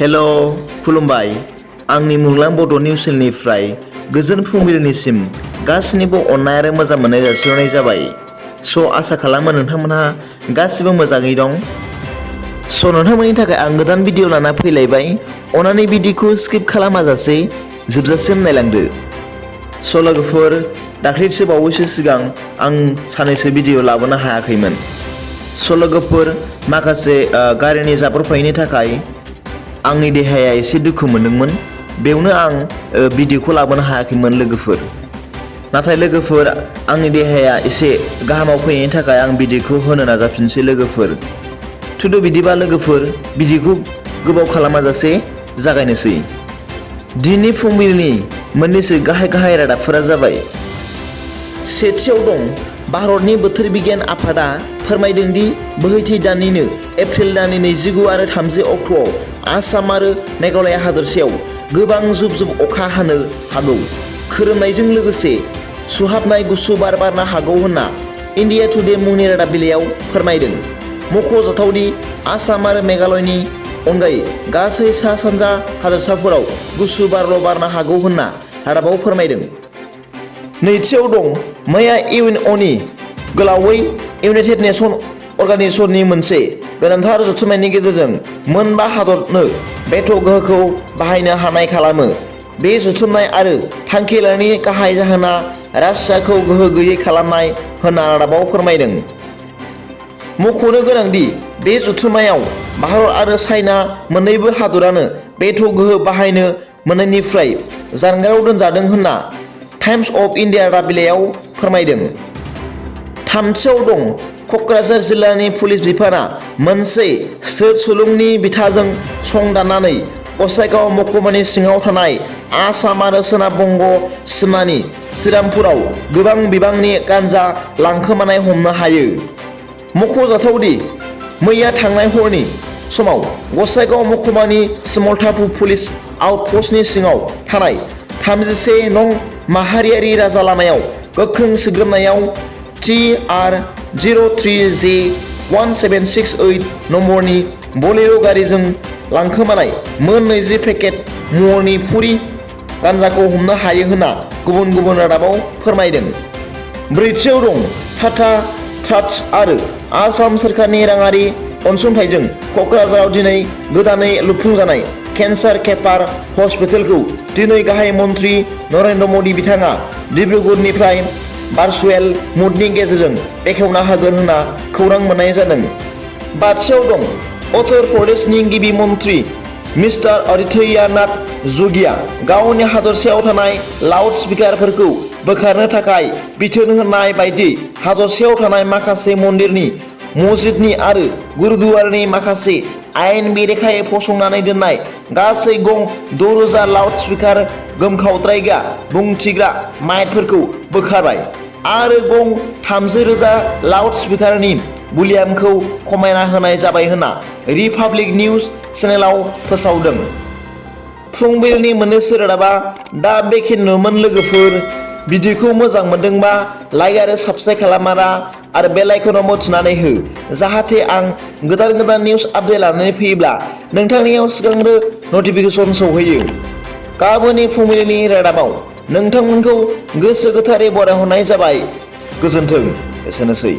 हेल' खुलुमबाय आंनि मुलुगनां बड' निउस चेनेलनिफ्राय गोजोन फुंबिलिनिसिम गासिनिबो अननाय आरो मोजां मोननाय जासिहरनाय जाबाय। आसा खालामो नोंथांमोनहा गासिबो मोजाङै दं। नोंथांमोननि थाखाय आं गोदान भिडिअ लाना फैलायबाय। अन्नानै भिडिअखौ स्किप खालामाजासे जोबजासिम नायलांदो। लोगोफोर, दाख्लैसो बावैसो सिगां आं सानैसो भिडिअ लाबोनो हायाखैमोन। लोगोफोर, माखासे गारिनि जाब्रबथायनि थाखाय आंनि देहाया एसे दुखु मोनदोंमोन। बेवनो आं भिडिअखौ लाबोनो हायाखैमोन लोगोफोर। नाथाय लोगोफोर, आंनि देहाया एसे गाहामाव फैनायनि थाखाय आं भिडिअखौ होनो नाजाफिनसै लोगोफोर। बिदिबा लोगोफोर, भिडिअखौ गोबाव खालामाजासे जागायनोसै। दिनै फुंबिलिनि मोननैसो गाहाय रादाबफोरा जाबाय। सेथियाव दं, भारतनि बोथोर बिगियान आफादा फोरमायदों दि बोहैथि दाननिनो एप्रिल दाननि 29 आरो 30 अक्ट'आव आसाम आरो मेघालय हादोरसायाव गोबां जुब अखा हानो हागौ। खोरोमनायजों लोगोसे सुहाबनाय गुसु बार बारनो हागौ होनना इन्डिया टुडे मुंनि रादाब बिलाइयाव फोरमायदों। मख'जाथावदि आसाम आरो मेघालयनि अनगायै गासै सा-सानजा हादोरसाफोराव गुसु बारल' बारनो हागौ होनना रादाबाव फोरमायदों। नैथियाव दं, मैया इउएनअ'नि गोलावै इउनाइटेड नेशन अर्गानाइजेशननि मोनसे गोनांथार जथुम्मानि गेजेरजों मोनबा हादरनो भेट' गोहोखौ बाहायनो हानाय खालामो। बे जथुम्माय आरो थांखि लानायनि गाहाय जाहोना रासियाखौ गोहो गैयै खालामनाय होनना रादाबाव फोरमायदों। मख'नो गोनांदि बे जथुम्मायाव भारत आरो चाइना मोन्नैबो हादरानो भेट' गोहो बाहायनो मोननायनिफ्राय जानगाराव दोनजादों होनना टाइम्स अफ इन्डिया रादाब बिलाइयाव फोरमायदों। थामथियाव दं, क'क्राझार जिल्लानि पुलिस बिफाना मोनसे सोदोमस्रिनि बिथाजों संदाननानै गसाइगाव महकुमानि सिङाव थानाय आसाम आरो सोनाब बंग सिमानि श्रीरामपुराव गोबां बिबांनि गान्जा लांखोमानाय हमनो हायो। मख'जाथावदि मैया थांनाय हरनि समाव गसाइगाव महकुमानि सिमलताफु पुलिस आउटपस्टनि सिङाव थानाय 31 नं माहारियारि राजा लामायाव गोख्रों सिग्रोमनायाव TR03J1768 नम्बरनि बलेर' गारिजों लांखोमानाय मोन 20 पेकेट महरनि पुरी गान्जाखौ हमनो हायो होनना गुबुन रादाबाव फोरमायदों। ब्रैथियाव दं, टाटा ट्रास्ट आरो आसाम सोरखारनि राङारि अनसुंथाइजों क'क्राझाराव दिनै गोदानै लुफुंजानाय केन्सार केयार हस्पिटालखौ दिनै गाहाय मन्त्रि नरेन्द्र मदि बिथाङा डिब्रुगड़निफ्राय भार्चुएल मुडनि गेजेरजों बेखेवना होगोन होनना खौरां मोननाय जादों। बाथियाव दं, उत्तर प्रदेशनि गिबि मन्त्रि मिस्टार आदित्यनाथ य'गीआ गावनि हादरसायाव थानाय लाउड स्पिकारफोरखौ बोखारनो थाखाय बिथोन होनाय बायदियै हादरसायाव थानाय माखासे मन्दिरनि, मस्जिदनि आरो गुरुद्वारानि माखासे आयेन बेरेखायै फसंनानै दोननाय गासै गं 6000 लाउड स्पिकार गोमखावद्रायग्रा बुंथिग्रा माइकफोरखौ बोखारबाय आरो गं 30,000 लाउड स्पिकारनि भलिउमखौ खमायना होनाय जाबाय होनना रिपाब्लिक निउज चेनेलाव फोसावदों। फुंबिलिनि मोननैसो रादाबा दा बेखिनियानोमोन लोगोफोर। भिडिअखौ मोजां मोनदोंबा लाइक आरो साबस्क्राइब खालामारा आरो बेल आइकनाव थुनानै हो, जाहाथे आं गोदान निउस आपडेट लानानै फैयोब्ला नोंथांनियाव सिगांग्रो नटिफिकेसन सौहैयो। गाबोननि फुंबिलिनि रादाबाव नोंथांमोनखौ गोसो गोथारै बरायहरनाय जाबाय। गोजोन्थों। एसेनोसै।